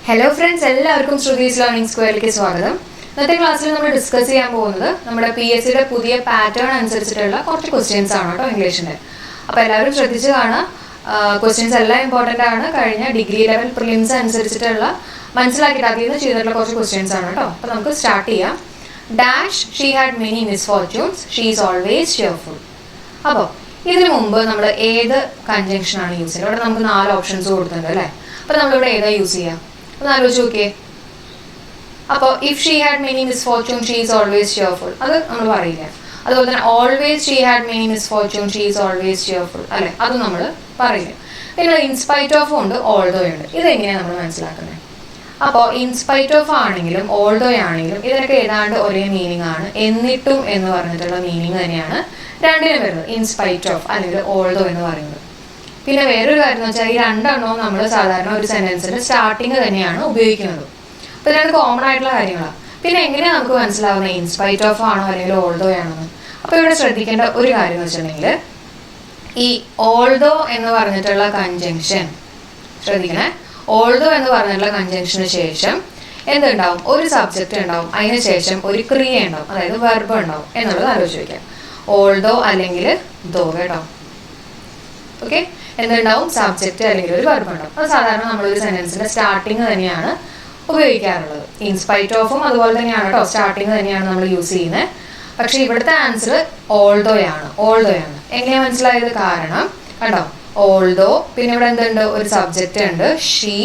Hello friends, എല്ലാവർക്കും Shruthi's learning സ്ക്വയറിലേക്ക് സ്വാഗതം. ഇന്നത്തെ ക്ലാസ്സിൽ നമ്മൾ ഡിസ്കസ് ചെയ്യാൻ പോകുന്നത് നമ്മുടെ PSCയുടെ പുതിയ പാറ്റേൺ അനുസരിച്ചിട്ടുള്ള കുറച്ച് ക്വസ്റ്റ്യൻസ് ആണ് കേട്ടോ, ഇംഗ്ലീഷിൻ്റെ. അപ്പോൾ എല്ലാവരും ശ്രദ്ധിച്ച് കാണാം. ക്വസ്റ്റ്യൻസ് എല്ലാം ഇമ്പോർട്ടൻ്റ് ആണ്. കഴിഞ്ഞ ഡിഗ്രി ലെവൽ പ്രിലിംസ് അനുസരിച്ചിട്ടുള്ള മനസ്സിലാക്കിയിട്ട് അതിൽ നിന്ന് ചെയ്തിട്ടുള്ള കുറച്ച് ക്വസ്റ്റ്യൻസ് ആണ് കേട്ടോ. അപ്പോൾ നമുക്ക് സ്റ്റാർട്ട് ചെയ്യാം. Dash she had many misfortunes, she is always cheerful. അപ്പോൾ ഇതിനു മുമ്പ് നമ്മൾ ഏത് കൺജങ്ഷനാണ് യൂസ് ചെയ്യുന്നത്? ഇവിടെ നമുക്ക് 4 ഓപ്ഷൻസ് കൊടുത്തിട്ടുണ്ട് അല്ലേ. അപ്പോൾ നമ്മളിവിടെ ഏതാ യൂസ് ചെയ്യുക? ഒന്ന് ആലോചിച്ച് നോക്കിയേ. അപ്പോൾ if she had many misfortune she is always cheerful, അത് നമ്മൾ പറയില്ല. അതുപോലെ തന്നെ always she had many misfortune she is always cheerful അല്ലേ, അതും നമ്മൾ പറയില്ല. പിന്നെ ഇൻസ്പൈറ്റ് ഓഫ് ഉണ്ട്, ഓൾദോ ഉണ്ട്. ഇതെങ്ങനെയാണ് നമ്മൾ മനസ്സിലാക്കുന്നത്? അപ്പോൾ ഇൻസ്പൈറ്റ് ഓഫ് ആണെങ്കിലും ഓൾദോ ആണെങ്കിലും ഇതിനൊക്കെ ഏതാണ്ട് ഒരേ മീനിങ് ആണ്. എന്നിട്ടും എന്ന് പറഞ്ഞിട്ടുള്ള മീനിങ് തന്നെയാണ് രണ്ടിനും വരുന്നത്, ഇൻസ്പൈറ്റ് ഓഫ് അല്ലെങ്കിൽ ഓൾദോ എന്ന് പറയുന്നത്. പിന്നെ വേറൊരു കാര്യം എന്ന് വെച്ചാൽ ഈ രണ്ടെണ്ണവും നമ്മൾ സാധാരണ ഒരു സെന്റൻസിന്റെ സ്റ്റാർട്ടിങ് തന്നെയാണ് ഉപയോഗിക്കുന്നത്. അപ്പോൾ ഇതിനാണ് കോമൺ ആയിട്ടുള്ള കാര്യങ്ങളാണ്. പിന്നെ എങ്ങനെയാണ് നമുക്ക് മനസ്സിലാവുന്നത് ഇൻസ്പൈറ്റ് ഓഫ് ആണോ അല്ലെങ്കിൽ ഓൾദോ ആണെന്ന്? അപ്പോൾ ഇവിടെ ശ്രദ്ധിക്കേണ്ട ഒരു കാര്യം എന്ന് വെച്ചിട്ടുണ്ടെങ്കിൽ ഈ ഓൾദോ എന്ന് പറഞ്ഞിട്ടുള്ള കൺജങ്ഷൻ ശ്രദ്ധിക്കണേ. ഓൾദോ എന്ന് പറഞ്ഞിട്ടുള്ള കൺജങ്ഷന് ശേഷം എന്തുണ്ടാവും? ഒരു സബ്ജക്റ്റ് ഉണ്ടാവും, അതിന് ശേഷം ഒരു ക്രിയ ഉണ്ടാവും, അതായത് വെർബ് ഉണ്ടാവും എന്നുള്ളത് ആലോചിച്ച് വയ്ക്കാം. ഓൾദോ അല്ലെങ്കിൽ ദോ കേട്ടോ. ഓക്കെ, എന്തുണ്ടാവും? സബ്ജക്റ്റ് അല്ലെങ്കിൽ ഒരു വെർബ് ഉണ്ടാവും. അത് സാധാരണ നമ്മളൊരു സെന്റൻസിന്റെ സ്റ്റാർട്ടിങ് തന്നെയാണ് ഉപയോഗിക്കാറുള്ളത്. ഇൻസ്പൈറ്റ് ഓഫും അതുപോലെ തന്നെയാണ് കേട്ടോ, സ്റ്റാർട്ടിങ് തന്നെയാണ് നമ്മൾ യൂസ് ചെയ്യുന്നത്. പക്ഷെ ഇവിടുത്തെ ആൻസർ ഓൾദോ ആണ്. എങ്ങനെയാ മനസ്സിലായത്? കാരണം കണ്ടോ, ഓൾദോ, പിന്നെ ഇവിടെ എന്തുണ്ട്? ഒരു സബ്ജക്റ്റ് ഉണ്ട്, ഷീ,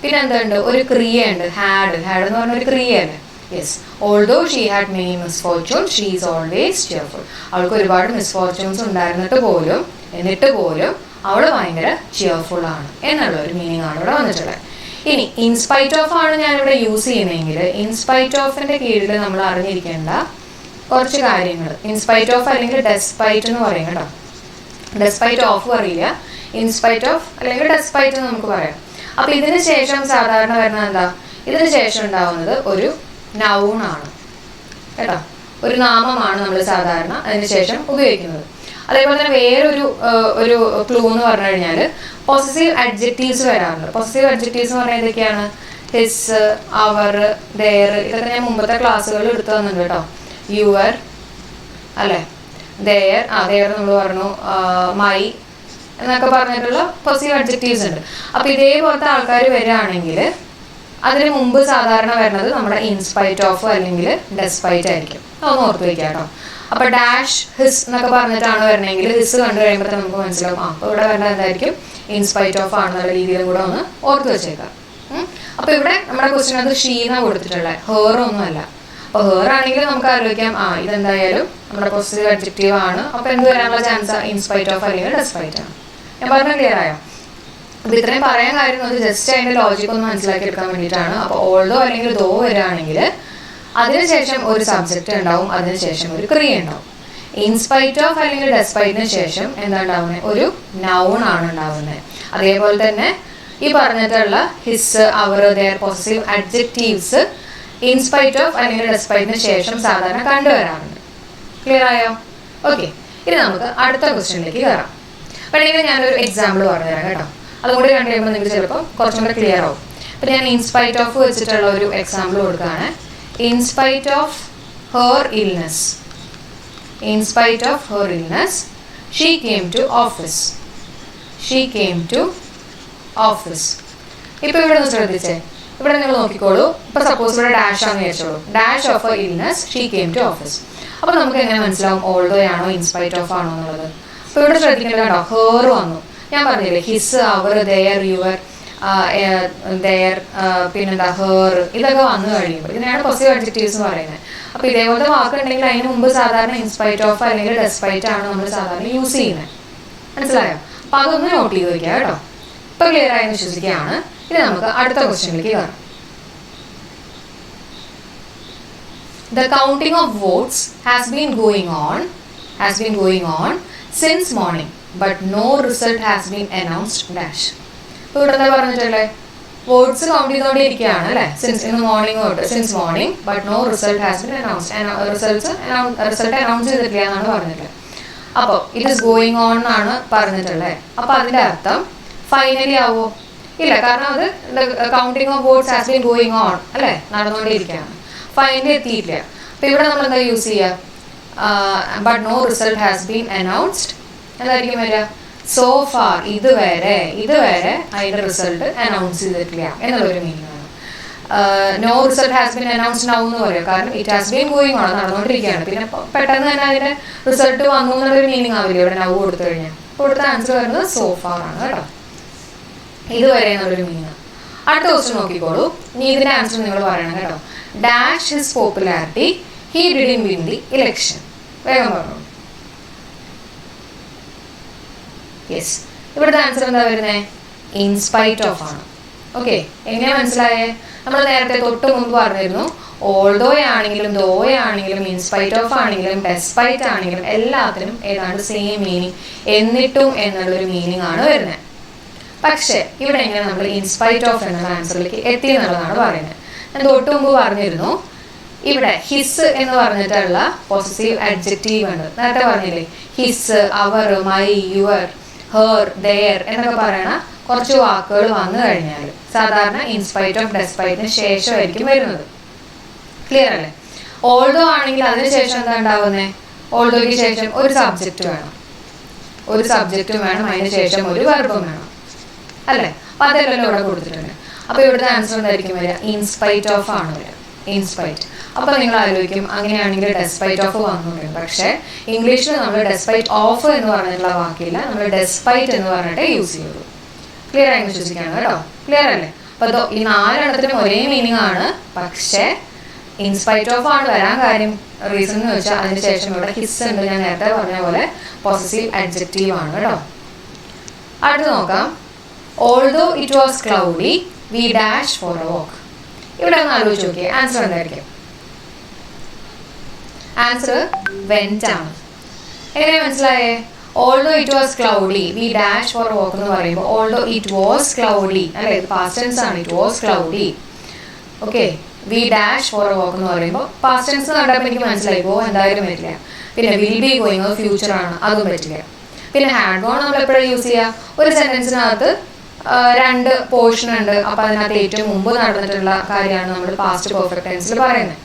പിന്നെ എന്തുണ്ട്? ഒരു ക്രിയ ഉണ്ട്, ഹാഡ് എന്ന് പറഞ്ഞ ഒരു ക്രിയയല്ലേ. Yes, although she had many misfortune she is always cheerful. അവൾക്ക് ഒരുപാട് മിസ്ഫോർച്യൂൺസ് ഉണ്ടായിരുന്നിട്ട് പോലും അവൾ ഭയങ്കര ചെയർഫുൾ ആണ് എന്നുള്ള ഒരു മീനിങ് ആണ് ഇവിടെ വന്നിട്ടുള്ളത്. ഇനി ഇൻസ്പൈറ്റ് ഓഫ് ആണ് ഞാനിവിടെ യൂസ് ചെയ്യുന്നതെങ്കിൽ ഇൻസ്പൈറ്റ് ഓഫിന്റെ കീഴിൽ നമ്മൾ അറിഞ്ഞിരിക്കേണ്ട കുറച്ച് കാര്യങ്ങൾ. ഇൻസ്പൈറ്റ് ഓഫ് അല്ലെങ്കിൽ ഡെസ്പൈറ്റ് എന്ന് പറയും കേട്ടോ. ഡെസ്പൈറ്റ് ഓഫ് പറയില്ല, ഇൻസ്പൈറ്റ് ഓഫ് അല്ലെങ്കിൽ ഡെസ്പൈറ്റ് എന്ന് നമുക്ക് പറയാം. അപ്പൊ ഇതിന് ശേഷം സാധാരണ വരുന്നത് എന്താ? ഇതിന് ശേഷം ഉണ്ടാവുന്നത് ഒരു നൗൺ ആണ് കേട്ടോ, ഒരു നാമമാണ് നമ്മൾ സാധാരണ അതിന് ശേഷം ഉപയോഗിക്കുന്നത്. അതേപോലെ തന്നെ വേറൊരു ക്ലൂ എന്ന് പറഞ്ഞു കഴിഞ്ഞാൽ പൊസസീവ് അഡ്ജക്റ്റീവ്സ് വരാറുണ്ട്. പൊസസീവ് അഡ്ജക്റ്റീവ്സ് എന്ന് പറഞ്ഞാൽ ഇതൊക്കെയാണ് ഹിസ്, അവർ, ദെയർ. ഇതൊക്കെ ഞാൻ മുമ്പത്തെ ക്ലാസ്സുകളിൽ എടുത്തു തന്നിട്ടുണ്ട് കേട്ടോ. യുവർ അല്ലേ, ദെയർ നമ്മൾ പറഞ്ഞു, മൈ എന്നൊക്കെ പറഞ്ഞിട്ടുള്ള പൊസസീവ് അഡ്ജക്റ്റീവ്സ് ഉണ്ട്. അപ്പൊ ഇതേപോലത്തെ ആൾക്കാർ വരികയാണെങ്കിൽ അതിന് മുമ്പ് സാധാരണ വരുന്നത് നമ്മുടെ ഇൻസ്പൈറ്റ് ഓഫ് അല്ലെങ്കിൽ ഡെസ്പൈറ്റ് ആയിരിക്കും. അതൊന്ന് ഓർത്ത് വയ്ക്കാം കേട്ടോ. അപ്പൊ ഡാഷ് ഹിസ് എന്നൊക്കെ പറഞ്ഞിട്ടാണ് വരണമെങ്കിൽ ഹിസ് കണ്ടു കഴിയുമ്പോഴത്തെ നമുക്ക് മനസ്സിലാവും അപ്പൊ ഇവിടെ വരേണ്ടത് എന്തായിരിക്കും? ഇൻസ്പൈറ്റ് ഓഫ് ആണെന്നുള്ള രീതിയിലും കൂടെ ഒന്ന് ഓർത്ത് വെച്ചേക്കാം. അപ്പൊ ഇവിടെ നമ്മുടെ ക്വസ്റ്റ്യൻ അത് ഷീന കൊടുത്തിട്ടുള്ളത്, ഹേർ ഒന്നും അല്ല. അപ്പൊ ഹേർ ആണെങ്കിൽ നമുക്ക് ആലോചിക്കാം ഇതെന്തായാലും നമ്മുടെ പോസിറ്റീവ് അഡ്ജക്റ്റീവ് ആണ്. അപ്പൊ എന്ത് വരാനുള്ള ചാൻസ്? ഇൻസ്പൈറ്റ് ഓഫ് അല്ലെങ്കിൽ ഡെസ്പൈറ്റ് ആണ്. ഞാൻ പറഞ്ഞ ക്ലിയർ ആയോ? അപ്പൊ ഇത്രയും പറയാൻ കാര്യം ജസ്റ്റ് അതിന്റെ ലോജിക് ഒന്ന് മനസ്സിലാക്കി എടുക്കാൻ വേണ്ടിയിട്ടാണ്. അപ്പൊ ഓൾദോ അല്ലെങ്കിൽ ദോ വരികയാണെങ്കിൽ അതിനുശേഷം ഒരു സബ്ജക്റ്റ് ഉണ്ടാവും, അതിനുശേഷം ഒരു ക്രിയ ഉണ്ടാവും. ഇൻസ്പൈറ്റ് ഓഫ് അല്ലെങ്കിൽ ഡെസ്പൈറ്റിന് ശേഷം എന്താ ഉണ്ടാവുന്നത്? ഒരു നൗൺ ആണ് ഉണ്ടാവുന്നത്. അതേപോലെ തന്നെ ഈ പറഞ്ഞിട്ടുള്ള his, our, their possessive adjectives in spite of അല്ലെങ്കിൽ ഡെസ്പൈറ്റിന് ശേഷം സാധാരണ കണ്ടുവരാറുണ്ട്. ക്ലിയർ ആയോ? ഓക്കെ, ഇനി നമുക്ക് അടുത്ത ക്വസ്റ്റ്യനിലേക്ക് കയറാം. വേണമെങ്കിൽ ഞാനൊരു എക്സാമ്പിൾ പറഞ്ഞുതരാം കേട്ടോ. അതും കൂടി കണ്ടു കഴിയുമ്പോൾ നിങ്ങൾക്ക് ചിലപ്പോൾ കുറച്ചും കൂടെ ക്ലിയർ ആവും. അപ്പം ഞാൻ ഇൻസ്പൈറ്റ് ഓഫ് വെച്ചിട്ടുള്ള ഒരു എക്സാമ്പിൾ കൊടുക്കുകയാണ്. In spite of her illness, she came to office. ഇപ്പൊ ഇവിടെ ഒന്ന് ശ്രദ്ധിച്ചേ, ഇവിടെ നിങ്ങൾ നോക്കിക്കോളൂ. ഇപ്പൊ സപ്പോസ് ഇവിടെ ഡാഷ് ആണെന്ന് വിചാരിച്ചോളൂ. Dash of her illness, she came to office. അപ്പൊ നമുക്ക് എങ്ങനെ മനസ്സിലാവും ഓൾദോ ആണോ ഇൻസ്പൈറ്റ് ഓഫ് ആണോ എന്നുള്ളത്? അപ്പൊ ഇവിടെ ശ്രദ്ധിക്കേണ്ടത് കേട്ടോ, ഹേർ വന്നു. ഞാൻ പറഞ്ഞില്ലേ his, our, their, your, their, പിന്നെന്താ ഹേർ, ഇതൊക്കെ വന്നു കഴിയുമ്പോൾ ഇതിനാണ് പോസിറ്റീവ് അഡ്ജക്റ്റീവ്സ് എന്ന് പറയുന്നത്. അപ്പൊ ഇതേപോലത്തെ വാക്കുണ്ടെങ്കിൽ അതിന് മുമ്പ് സാധാരണ ഇൻസ്പൈറ്റ് ഓഫ് അല്ലെങ്കിൽ ഡെസ്പൈറ്റ് ആണ് നമ്മൾ സാധാരണ യൂസ് ചെയ്യുന്നത്. മനസ്സിലായോ? അപ്പൊ അതൊന്ന് നോട്ട് ചെയ്ത് വെക്കുക കേട്ടോ. ഇപ്പൊ ക്ലിയർ ആയെന്ന് വിശ്വസിക്കുകയാണ്. ഇനി നമുക്ക് അടുത്ത ക്വസ്റ്റ്യനിലേക്ക് കയറാം. The counting of votes has been going on since morning, but no result has been announced dash. ഇപ്പോൾ ഇവിടെ എന്താ പറഞ്ഞിട്ടുള്ളത്? വോട്ട്സ് കൗണ്ട് ചെയ്തുകൊണ്ടിരിക്കുകയാണ് അല്ലേ, ഇന്ന് മോർണിംഗ് തൊട്ട്, since morning, but no result has been announced. Result announce ചെയ്തിട്ടില്ല എന്നാണ് പറഞ്ഞിട്ടുള്ളത്. അപ്പോൾ ഇറ്റ് ഈസ് ഗോയിങ് ഓൺ എന്നാണ് പറഞ്ഞിട്ടുള്ളത്. അപ്പോൾ അതിൻ്റെ അർത്ഥം ഫൈനലി ആവോ? ഇല്ല, കാരണം അത് counting of votes has been going on അല്ലേ, നടന്നുകൊണ്ടിരിക്കുകയാണ്. ഫൈനലി എത്തിയിട്ടില്ല. അപ്പൊ ഇവിടെ നമ്മൾ എന്താ യൂസ് ചെയ്യുക? But no result has been announced. എന്തായിരിക്കും വരിക? സോ ഫാർ, ഇതുവരെ അതിന്റെ റിസൾട്ട് അനൗൺസ് ചെയ്തിട്ടില്ല എന്നുള്ളൊരു മീനിങ് ആണ്. No result has been announced now എന്ന് പറയും, കാരണം it has been going on, നടന്നുകൊണ്ടിരിക്കുകയാണ്. പിന്നെ പെട്ടെന്ന് തന്നെ അതിന്റെ റിസൾട്ട് വന്നു എന്നുള്ളൊരു മീനിങ് ആവില്ല ഇവിടെ നൗ കൊടുത്തു കഴിഞ്ഞാൽ. കൊടുത്ത ആൻസർ വരുന്നത് സോ ഫാർ ആണ് കേട്ടോ, ഇതുവരെ എന്നുള്ളൊരു മീനിങ്. അടുത്ത ക്വസ്റ്റ്യൻ നോക്കിക്കോളൂ. ഇനി ഇതിന്റെ ആൻസർ നിങ്ങൾ പറയണം കേട്ടോ. Dash his popularity he didn't win the election. വേഗം പറഞ്ഞു. യെസ്, ഇവിടുത്തെ ആൻസർ എന്താ വരുന്നത്? ഇൻസ്പൈറ്റ് ഓഫ് ആണ്. ഓക്കെ, എങ്ങനെയാ മനസ്സിലായേ? നമ്മൾ നേരത്തെ തൊട്ട് മുമ്പ് പറഞ്ഞിരുന്നു, ഓൾദോ ആണെങ്കിലും ദോ ആണെങ്കിലും ഇൻസ്പൈറ്റ് ഓഫ് ആണെങ്കിലും ഡെസ്പൈറ്റ് ആണെങ്കിലും എല്ലാത്തിനും ഏതാണ്ട് സെയിം മീനിങ്, എന്നിട്ടും എന്നുള്ളൊരു മീനിങ് ആണ് വരുന്നത്. പക്ഷെ ഇവിടെ എങ്ങനെ നമ്മൾ ഇൻസ്പൈറ്റ് ഓഫ് എന്നുള്ള ആൻസറിലേക്ക് എത്തി എന്നുള്ളതാണ് പറയുന്നത്. ഞാൻ തൊട്ട് മുമ്പ് പറഞ്ഞിരുന്നു, ഇവിടെ ഹിസ് എന്ന് പറഞ്ഞിട്ടുള്ള പോസസീവ് അഡ്ജക്റ്റീവ് ഉണ്ട്. നേരത്തെ പറഞ്ഞില്ലേ, his, our, my, your, her, their എന്നൊക്കെ പറയണ കുറച്ച് വാക്കുകൾ വന്നു കഴിഞ്ഞാൽ സാധാരണ ഇൻസ്പൈറ്റ് ഓഫ് ഡെസ്പൈറ്റിന് ശേഷമായിരിക്കും വരുന്നത്. ക്ലിയർ അല്ലേ? ഓൾഡോ ആണെങ്കിൽ അതിന് ശേഷം എന്താ ഉണ്ടാവുന്നത്? ഓൾഡോയ്ക്ക് ശേഷം ഒരു സബ്ജക്റ്റ് വേണം, ഒരു സബ്ജക്റ്റും വേണം, അതിന് ശേഷം ഒരു വെർബും വേണം അല്ലേ? അപ്പൊ അതെല്ലാം ഇവിടെ കൊടുത്തിട്ടുണ്ട്. അപ്പൊ ഇവിടുത്തെ ആൻസർ എന്തായിരിക്കും വരിക? ഇൻസ്പൈറ്റ് ഓഫ് ആണ് വരിക, ഇൻസ്പൈറ്റ്. അപ്പൊ നിങ്ങൾ ആലോചിക്കും, അങ്ങനെയാണെങ്കിൽ ഡെസ്പൈറ്റ് ഓഫ് വന്നിട്ടുണ്ട്. പക്ഷെ ഇംഗ്ലീഷിൽ നമ്മൾ ഡെസ്പൈറ്റ് ഓഫ് എന്ന് പറഞ്ഞിട്ടുള്ള വാക്കില്ല, നമ്മൾ ഡെസ്പൈറ്റ് എന്ന് പറഞ്ഞിട്ട് യൂസ് ചെയ്യുള്ളൂ. ക്ലിയർ ആയി വിശ്വസിക്കാണ് കേട്ടോ, ക്ലിയർ അല്ലേ? അപ്പൊ ഈ 4 എണ്ണത്തിനും ഒരേ മീനിങ് ആണ്, പക്ഷെ ഇൻസ്പൈറ്റ് ഓഫ് ആണ് വരാൻ കാര്യം, റീസൺ എന്ന് വെച്ചാൽ അതിനുശേഷം ഇവിടെ ഹിസ് ഉണ്ട്. ഞാൻ നേരത്തെ പറഞ്ഞ പോലെ പോസസീവ് അഡ്ജക്റ്റീവ് ആണ് കേട്ടോ. അടുത്ത് നോക്കാം. Although it was cloudy we dash for a walk. ഇവിടെ ഒന്ന് ആലോചിച്ച് നോക്കിയേ, ആൻസർ എന്തായിരിക്കും? ആൻസർ വെന്റ് ആണ്. എങ്ങനെ മനസ്സിലായേ? Although it was cloudy we dash for a walk എന്ന് പറയുമ്പോൾ ഓൾദോ ഇറ്റ് വാസ് ക്ലൗഡി അല്ലെ, പാസ്റ്റ് ടെൻസ് ആണ്, it was cloudy. Okay, we dash for a walk എന്ന് പറയുമ്പോൾ പാസ്റ്റ് ടെൻസ് കണ്ടപ്പോൾ എനിക്ക് മനസ്സിലായി, ഗോ എന്തായാലും പറ്റില്ല. പിന്നെ വിൽ ബി ഗോയിങ് ഫ്യൂച്ചർ ആണ്, അതും പറ്റില്ല. പിന്നെ ഹാഡ് ഗോൺ നമ്മൾ എപ്പോഴും യൂസ് ചെയ്യുക? ഒരു സെന്റൻസിനകത്ത് 2 പോർഷൻ ഉണ്ട്, അപ്പൊ അതിനകത്ത് ഏറ്റവും മുമ്പ് നടന്നിട്ടുള്ള കാര്യമാണ് നമ്മൾ പാസ്റ്റ് പെർഫെക്റ്റ് ടെൻസിൽ പറയുന്നത്.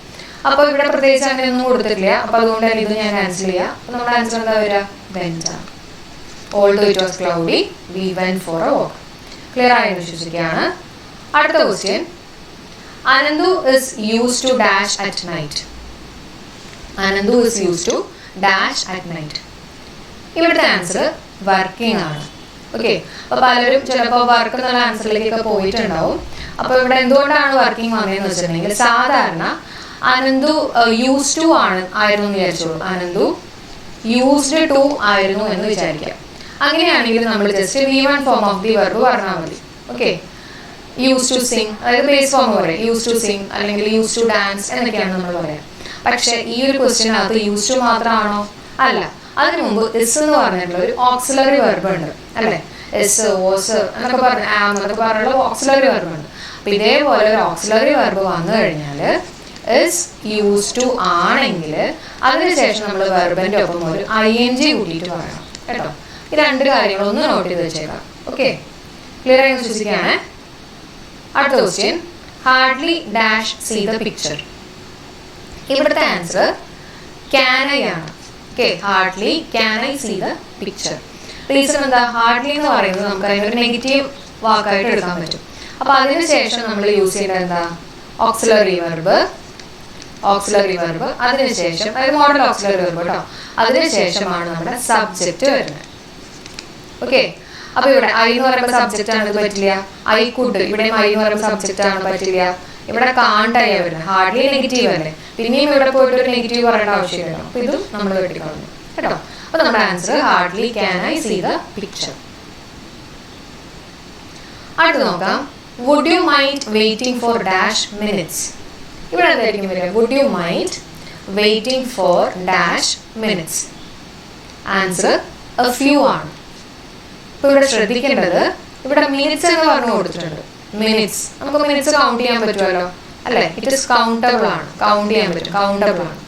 അപ്പൊ ഇവിടെ പ്രത്യേകിച്ച് അങ്ങനെയൊന്നും കൊടുത്തിട്ടില്ല, അപ്പൊ അതുകൊണ്ട് തന്നെ ഇത് ഞാൻ ക്യാൻസൽ ചെയ്യാം. അപ്പൊ നമ്മുടെ ആൻസർ എന്താ വരിക? വെന്റ് ആണ്. Although it was cloudy we went for a walk. Clear ആയി വിശ്വസിക്കുകയാണ്. അടുത്ത question. Ananthu is used to dash at night. Ananthu is used to dash at night. ഇവിടുത്തെ ആൻസർ വർക്കിംഗ് ആണ്. ഓക്കെ, അപ്പൊ പലരും ചിലപ്പോൾ വർക്ക് എന്നുള്ള ആൻസറിലേക്കൊക്കെ പോയിട്ടുണ്ടാവും. അപ്പൊ ഇവിടെ എന്തുകൊണ്ടാണ് വർക്കിംഗ് വന്നതെന്ന് വെച്ചിട്ടുണ്ടെങ്കിൽ, സാധാരണ അനന്തു യൂസ്ഡ് ടു ആയിരുന്നു എന്ന് വിചാരിച്ചോളൂ. അനന്തു യൂസ്ഡ് ടു ആയിരുന്നു എന്ന് വിചാരിക്കാം. അങ്ങനെയാണെങ്കിൽ നമ്മൾ just V1 form of the verb പറഞ്ഞാൽ മതി. ഓക്കെ, യൂസ് ടു സിങ്, അതായത് ബേസ് ഫോം പറയാം, യൂസ് ടു സിങ് അല്ലെങ്കിൽ യൂസ് ടു ഡാൻസ് എന്നൊക്കെയാണ് നമ്മൾ പറയാം. പക്ഷെ ഈ ഒരു ക്വസ്റ്റ്യനകത്ത് യൂസ് ടു മാത്രമാണോ? അല്ല, അതിനു മുമ്പ് ഇസ് എന്ന് പറഞ്ഞിട്ടുള്ള ഒരു ഓക്സിലറി വെർബ് ഉണ്ട് അല്ലെ, എസ്, ഓസ് എന്നൊക്കെ പറഞ്ഞ എന്നൊക്കെ പറഞ്ഞുള്ള ഓക്സിലറി വെർബ് ഉണ്ട്. അപ്പൊ ഇതേപോലെ ഒരു ഓക്സിലറി വെർബ് വന്നു കഴിഞ്ഞാൽ ഇസ് യൂസ് ടു ആണെങ്കിൽ അതിനുശേഷം നമ്മൾ വെർബിന്റെ ഒപ്പം ഒരു ING കൂട്ടിയിട്ട് പറയണം കേട്ടോ. ഈ 2 കാര്യങ്ങളൊന്ന് നോട്ട് ചെയ്ത് വെച്ചേക്കാം. ഓക്കെ, ക്ലിയർ ആയി വിശ്വസിക്കുകയാണ്. അടുത്ത question. Hardly dash see the picture. ഇവിടുത്തെ ആൻസർ ക്യാൻ ഐ ആണ്. Okay, hardly can I see the picture. Reason എന്താ? ഹാർഡ്ലി എന്ന് പറയുന്നത് നമുക്ക് അതിനൊരു നെഗറ്റീവ് വാക്കായിട്ട് എടുക്കാൻ പറ്റും. അപ്പൊ അതിനുശേഷം നമ്മൾ യൂസ് ചെയ്യേണ്ടത് എന്താ? Auxiliary verb, auxiliary verb. അതിനുശേഷം അതായത് മോഡൽ ഓക്സിലറി വെർബ് കേട്ടോ. അതിനുശേഷമാണ് നമ്മുടെ സബ്ജക്റ്റ് വരുന്നത്. ഓക്കെ, അപ്പൊ ഇവിടെ ഐ എന്ന് പറയുമ്പോൾ സബ്ജക്റ്റ് ആണ്, ഇത് പറ്റില്ല. ഐ കുഡ്, ഇവിടെ ഐ എന്ന് പറയുമ്പോൾ സബ്ജക്റ്റ് ആണ്, പറ്റില്ല. ഇവിടെ കാണ്ട് ആയി വരുന്നത്, ഹാർഡ്ലി നെഗറ്റീവ് അല്ലേ. പിന്നെയും ഇവിടെ പോയിട്ട് ഒരു നെഗറ്റീവ് പറയേണ്ട ആവശ്യമില്ല. അപ്പൊ ഇതും നമ്മൾ വെട്ടിക്കളഞ്ഞു കേട്ടോ. അപ്പൊ നമ്മുടെ answer hardly can I see the picture. അടുത്ത് നോക്കാം. Would you mind waiting for dash minutes. ഇവിടെ എന്തായിരിക്കും വരിക? Would you mind waiting for dash minutes. Answer a few ആണ്. ഇപ്പൊ ഇവിടെ ശ്രദ്ധിക്കേണ്ടത്, ഇവിടെ മിനിറ്റ്സ് എന്ന് പറഞ്ഞു കൊടുത്തിട്ടുണ്ട്. മിനിറ്റ്സ് നമുക്ക് മിനിറ്റ്സ് കൗണ്ട് ചെയ്യാൻ പറ്റുമല്ലോ അല്ലെ? ഇറ്റ് ഇസ് കൗണ്ടബിൾ ആണ്, കൗണ്ട് ചെയ്യാൻ പറ്റും, കൗണ്ടബിൾ ആണ്.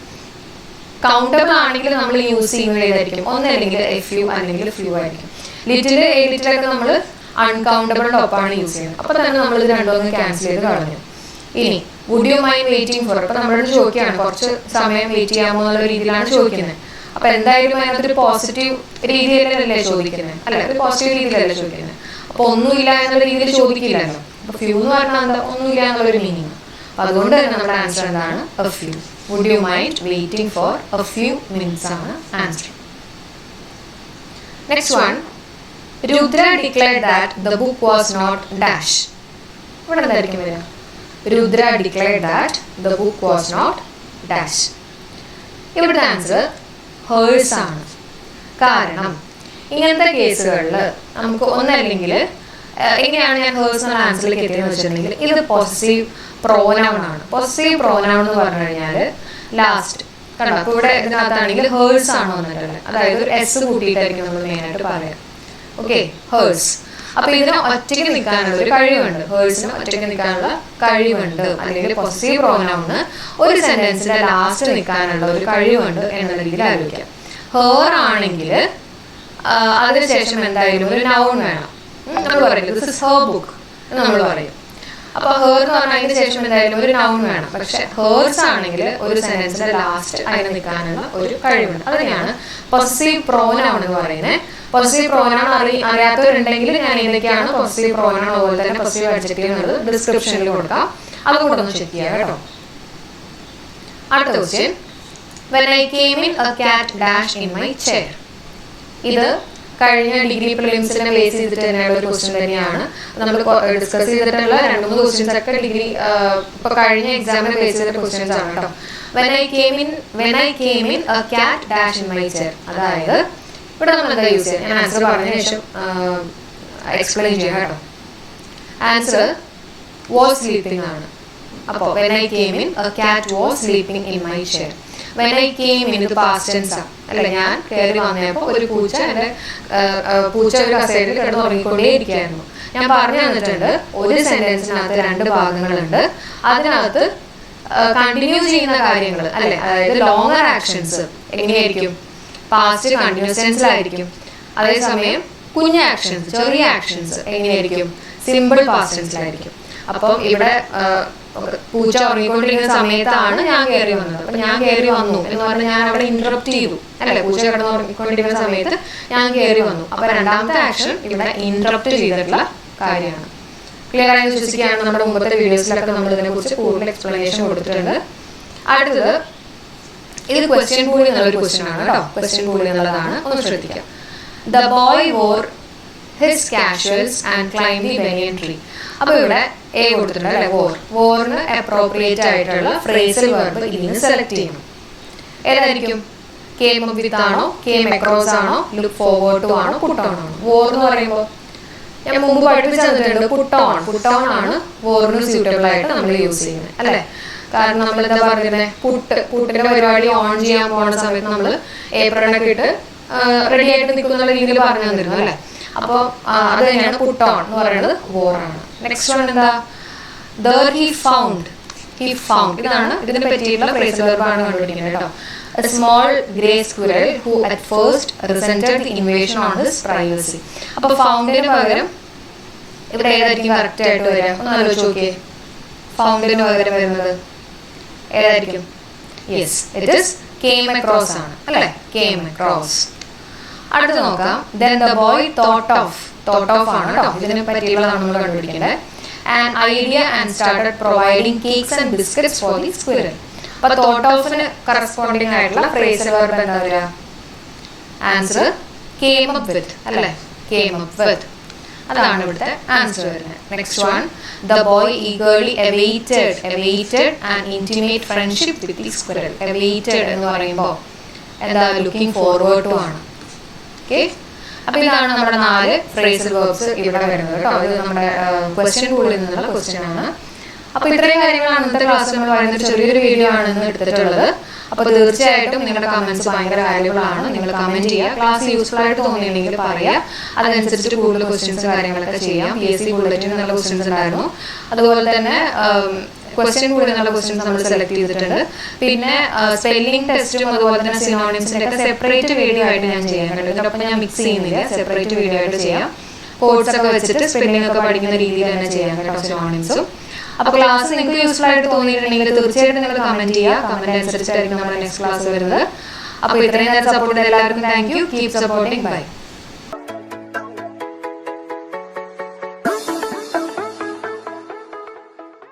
കൗണ്ടബിൾ ആണെങ്കിൽ നമ്മൾ യൂസ് ചെയ്യുന്നത് ഏതായിരിക്കും? ഒന്നല്ലെങ്കിൽ എ ഫ്യൂ അല്ലെങ്കിൽ ഫ്യൂ ആയിരിക്കും. ലിറ്റിൽ, എ ലിറ്റിലൊക്കെ നമ്മൾ അൺകൗണ്ടബിളിന്റെ ഒപ്പമാണ് യൂസ് ചെയ്യുന്നത്. അപ്പൊ തന്നെ നമ്മൾ ഇത് രണ്ടൊന്ന് ക്യാൻസൽ ചെയ്ത് കളഞ്ഞു. ഇനി would you mind waiting for, അപ്പൊ നമ്മളോട് ചോദിക്കുകയാണ് കുറച്ച് സമയം വെയിറ്റ് ചെയ്യാമോ എന്നുള്ള രീതിയിലാണ് ചോദിക്കുന്നത്. അപ്പൊ എന്തായാലും അതിനകത്തൊരു പോസിറ്റീവ് രീതിയിലല്ലേ ചോദിക്കുന്നത്, അല്ലെ? ഒരു പോസിറ്റീവ് രീതിയിലല്ലേ ചോദിക്കുന്നത്. അപ്പൊ ഒന്നുമില്ല എന്നുള്ള രീതിയിൽ ചോദിക്കില്ലല്ലോ. അപ്പൊ ഫ്യൂ എന്ന് പറഞ്ഞാൽ എന്താ? ഒന്നുമില്ല എന്നുള്ളൊരു മീനിങ്. അപ്പൊ അതുകൊണ്ട് തന്നെ നമ്മുടെ ആൻസർ എന്താണ്? A few. Would you mind waiting for a few minutes ആണ് answer. Next one, Rudra declared that the book was not dash. ഇവിടെ എന്തായിരിക്കും വരിക? Rudra declared that the book was not dash. ഇവിടുത്തെ ആൻസർ ഹേഴ്സ് ആണ്. കാരണം ഇങ്ങനത്തെ കേസുകളിൽ നമുക്ക് ഒന്നല്ലെങ്കിൽ എങ്ങനെയാണ് ഞാൻ ഹേഴ്സ് എന്നുള്ള ആൻസറിലേക്ക് എത്തിയെന്ന് വെച്ചിട്ടുണ്ടെങ്കിൽ, ഇത് പൊസസീവ് പ്രോനൗൺ ആണ്. പൊസസീവ് പ്രോനൗൺ എന്ന് പറഞ്ഞു കഴിഞ്ഞാൽ ലാസ്റ്റ് കണ്ടോ, അപ്പോൾ ഇവിടെ ഇതിനകത്താണെങ്കിൽ ഹേഴ്സ് ആണ് വന്നിട്ടുള്ളത്. അതായത് ഒരു എസ് കൂട്ടിയിട്ടായിരിക്കും നമ്മൾ മെയിനായിട്ട് പറയാം. Okay, hers. അപ്പൊ ഇതിന് ഒറ്റയ്ക്ക് നിൽക്കാനുള്ള ഒരു കഴിവുണ്ട്. ഹേഴ്സിന് ഒറ്റയ്ക്ക് നിൽക്കാനുള്ള കഴിവുണ്ട്, അല്ലെങ്കിൽ പൊസസീവ് പ്രോനൗണ് ഒരു സെന്റൻസിന്റെ ലാസ്റ്റ് നിൽക്കാനുള്ള ഒരു കഴിവുണ്ട് എന്നുള്ള രീതിയിൽ ആലോചിക്കാം. ഹേർ ആണെങ്കിൽ അതിനുശേഷം എന്തായാലും ഒരു നൗൺ വേണം. നമ്മൾ പറയും ദിസ് ഇസ് ഹെർ ബുക്ക് എന്ന് നമ്മൾ പറയും. അപ്പൊ ഹേർ എന്ന് പറഞ്ഞാൽ അതിന് ശേഷം എന്തായാലും ഒരു നൗൺ വേണം. പക്ഷെ ഹേഴ്സ് ആണെങ്കിൽ ഒരു സെന്റൻസിന്റെ ലാസ്റ്റ് അതിന് നിൽക്കാനുള്ള ഒരു കഴിവുണ്ട്. അതിനെയാണ് പൊസസീവ് പ്രോനൗൺ എന്ന് പറയുന്നത്. പൊസസീവ് പ്രോനൗൺ അറിയാത്തവരുണ്ടെങ്കിൽ ഞാൻ ഏതൊക്കെയാണ് പൊസസീവ് പ്രോനൗൺ അതുപോലെ തന്നെ പൊസസീവ് അഡ്ജക്റ്റീവ് എന്നുള്ളത് ഡിസ്ക്രിപ്ഷനിൽ കൊടുക്കാം. അതുകൂടെ ഒന്ന് ചെക്ക് ചെയ്യാം കേട്ടോ. അടുത്ത question, when I came in a cat dashed in my chair. ഇത് കഴിഞ്ഞ ഡിഗ്രി പ്രിലിംസിനെ ബേസ് ചെയ്തിട്ട് തന്നെയുള്ള ഒരു ക്വസ്റ്റ്യൻ തന്നെയാണ്. നമ്മൾ ഡിസ്കസ് ചെയ്തിട്ടുള്ള 2-3 ക്വസ്റ്റ്യൻസ് ഒക്കെ ഡിഗ്രി ഇപ്പൊ കഴിഞ്ഞ എക്സാമിനെ ബേസ് ചെയ്തിട്ട് ക്വസ്റ്റ്യൻസ് ആണ് കേട്ടോ. when I came in a cat dashed in my chair. അതായത് ഇവിടെ നമ്മൾ എന്താ യൂസ് ചെയ്യാം? ഞാൻ ആൻസർ പറഞ്ഞതിന് ശേഷം എക്സ്പ്ലെയിൻ ചെയ്യാം കേട്ടോ. ആൻസർ was sleeping ആണ്. അപ്പോൾ when I came in a cat was sleeping in my chair. when I came in ഇത് past tense ആണ്, അല്ലെ? ഞാൻ കയറി വന്നപ്പോൾ ഒരു പൂച്ച ഒരു കസേരയിൽ കിടന്ന് ഉറങ്ങിക്കൊണ്ടേ ഇരിക്കുകയായിരുന്നു. ഞാൻ പറഞ്ഞു തന്നിട്ടുണ്ട് ഒരു സെന്റൻസിനകത്ത് 2 ഭാഗങ്ങളുണ്ട്. അതിനകത്ത് കണ്ടിന്യൂ ചെയ്യുന്ന കാര്യങ്ങൾ, അല്ലെ? അതായത് ലോങ്ങർ ആക്ഷൻസ് എങ്ങനെയായിരിക്കും? പാസ്റ്റ് കണ്ടിന്യൂസ് ടെൻസിലായിരിക്കും. അതേസമയം കുഞ്ഞ ആക്ഷൻസ്, ചെറിയ ആക്ഷൻസ് എങ്ങനെയായിരിക്കും? സിമ്പിൾ പാസ്റ്റ് ടെൻസിലായിരിക്കും. അപ്പം ഇവിടെ പൂച്ച ഉറങ്ങിക്കൊണ്ടിരിക്കുന്ന സമയത്താണ് ഞാൻ കയറി വന്നത്. അപ്പൊ ഞാൻ കയറി വന്നു എന്ന് പറഞ്ഞാൽ ഞാൻ അവിടെ ഇന്ററപ്റ്റ് ചെയ്തു, അല്ലെ? പൂച്ച കിടന്ന് ഉറങ്ങിക്കൊണ്ടിരിക്കുന്ന സമയത്ത് ഞാൻ കയറി വന്നു. അപ്പൊ രണ്ടാമത്തെ ആക്ഷൻ ഇവിടെ ഇന്ററപ്റ്റ് ചെയ്തിട്ടുള്ള കാര്യമാണ്. ക്ലിയർ ആയി വിശ്വസിക്കുകയാണ്. നമ്മുടെ മുമ്പത്തെ വീഡിയോസിലൊക്കെ നമ്മൾ ഇതിനെ കുറിച്ച് കൂടുതൽ എക്സ്പ്ലനേഷൻ കൊടുത്തിട്ടുണ്ട്. അടുത്തത്, ഇത് ക്വസ്റ്റ്യൻ പൂളി എന്നുള്ളൊരു ക്വസ്റ്റ്യൻ ആണ് കേട്ടോ. ക്വസ്റ്റ്യൻ പൂളി എന്നുള്ളതാണ്, ഒന്ന് ശ്രദ്ധിക്കാം. The boy wore his casuals and climbed the banyan tree. അപ്പൊ ഇവിടെ എ കൊടുത്തിട്ടുണ്ട്, അല്ലെ? വോറിന് അപ്രോപ്രിയേറ്റ് ആയിട്ടുള്ള ഫ്രേസൽ വെർബ് ഇതിന് സെലക്ട് ചെയ്യണം. ഏതായിരിക്കും? കേം അപ്പ് വിത്ത് ആണോ, കേം അക്രോസ് ആണോ, ലുക്ക് ഫോർവേഡ് ടു ആണോ, പുട്ട് ഓൺ ആണോ? വോർ എന്ന് പറയുമ്പോൾ ഞാൻ മുമ്പ് പഠിപ്പിച്ചു തന്നിട്ടുണ്ട്, പുട്ട് ഓൺ ആണ് വോറിന് സ്യൂട്ടബിൾ ആയിട്ട് നമ്മൾ യൂസ് ചെയ്യുന്നത്, അല്ലെ? കാരണം നമ്മൾ എന്താ പറയുന്നത്, പുട്ടിന്റെ പരിപാടി ഓൺ ചെയ്യാൻ പോകുന്ന സമയത്ത് നമ്മൾ ഏപ്രണൊക്കെ ഇട്ട് റെഡി ആയിട്ട് നിൽക്കുന്ന രീതിയിൽ പറഞ്ഞു തന്നിരുന്നു, അല്ലെ? അപ്പോൾ അത് തന്നെയാണ് പുട്ട് ഓൺ എന്ന് പറയുന്നത്, വോറാണ്. നെക്സ്റ്റ് വൺ എന്താ? there he found. ഇതാണ് ഇതിനെ പറ്റിയിട്ടുള്ള ഫ്രേസൽ വെർബാണ് കണ്ടുപിടിക്കുന്നത് കേട്ടോ. A small grey squirrel who at first resented the invasion on his privacy. അപ്പോൾ ഫൗണ്ടിന് പകരം ഇവിടെ ഏതായിരിക്കും കറക്റ്റ് ആയിട്ട് വരിക? ഒന്ന് ആലോചിച്ച് നോക്കിയേ. ഫൗണ്ടിന് പകരം വരുന്നത് ഏതായിരിക്കും? Yes, it is came across ആണ്, അല്ലേ? came across. അടുത്ത് നോക്കാം. then the boy thought of ആണ് കേട്ടോ. ഇതിനെ പറ്റിയുള്ളതാണ് നമ്മൾ കണ്ടുപിടിക്കേണ്ടത്. an idea and started providing cakes and biscuits for the squirrel. അപ്പോൾ thought ofന് കറസ്പോണ്ടിങ് ആയിട്ടുള്ള ഫ്രേസൽ വെർബ് എന്താ വരിക? ആൻസർ came up with, അല്ലേ? came up with. അതാണ് ഇവിടുത്തെ ആൻസർ വരുന്നത്. Next one, the boy eagerly awaited an intimate friendship with the squirrel. awaited എന്ന് പറയുമ്പോൾ എന്താ? looking forward to ആണ്. ഓക്കെ, അപ്പൊ ഇതാണ് നമ്മുടെ 4 ഫ്രേസൽ വെർബ്സ് ഇവിടെ വരുന്നത് കേട്ടോ. ഇത് നമ്മുടെ ക്വസ്റ്റ്യൻ പൂളിൽ നിന്നുള്ള ക്വസ്റ്റ്യൻ ആണ്. അപ്പൊ ഇത്രയും കാര്യങ്ങളാണ് ഇന്നത്തെ ക്ലാസ്സിൽ നമ്മൾ പറയുന്നത്. ചെറിയൊരു വീഡിയോ ആണ് ഇന്ന് എടുത്തിട്ടുള്ളത്. അപ്പൊ തീർച്ചയായിട്ടും നിങ്ങളുടെ കമന്റ്സ് ഭയങ്കര വാല്യുബിൾ ആണ്. നിങ്ങൾ കമന്റ് ചെയ്യുക. ക്ലാസ് യൂസ്ഫുൾ ആയിട്ട് തോന്നിയിട്ടുണ്ടെങ്കിൽ പറയുക. അതനുസരിച്ചിട്ട് കൂടുതൽ ക്വസ്റ്റ്യൻസ് കാര്യങ്ങളൊക്കെ ചെയ്യാം. PSC ബുള്ളറ്റിൻ എന്നുള്ള ക്വസ്റ്റ്യൻസ് ഉണ്ടായിരുന്നു. അതുപോലെ തന്നെ ക്വസ്റ്റ്യൻ കൂടി എന്നുള്ള ക്വസ്റ്റ്യൻസ് നമ്മൾ സെലക്ട് ചെയ്തിട്ടുണ്ട്. പിന്നെ സ്പെല്ലിംഗ് ടെസ്റ്റും അതുപോലെ തന്നെ സിനോണിംസിന്റെ ഒക്കെ സെപ്പറേറ്റ് വീഡിയോ ആയിട്ട് ഞാൻ ചെയ്യാൻ കണ്ടു. ഇതിനൊപ്പം ഞാൻ മിക്സ് ചെയ്യുന്നില്ല, സെപ്പറേറ്റ് വീഡിയോ ആയിട്ട് ചെയ്യാം. കോഡ്സ് ഒക്കെ വെച്ചിട്ട് സ്പെല്ലിംഗ് ഒക്കെ പഠിക്കുന്ന രീതിയിൽ തന്നെ ചെയ്യാം കേട്ടോ സിനോണിംസും. അപ്പോൾ ക്ലാസ് നിങ്ങൾക്ക് യൂസ്ഫുൾ ആയിട്ട് തോന്നിയിട്ടുണ്ടെങ്കിൽ തീർച്ചയായിട്ടും നിങ്ങൾ കമന്റ് ചെയ്യുക. കമന്റ് അനുസരിച്ചായിരിക്കും നമ്മുടെ നെക്സ്റ്റ് ക്ലാസ് വരുന്നത്. അപ്പോൾ ഇത്രയും നേരം സപ്പോർട്ട് ചെയ്ത എല്ലാവർക്കും താങ്ക് യു. കീപ് സപ്പോർട്ടിങ്. ബൈ.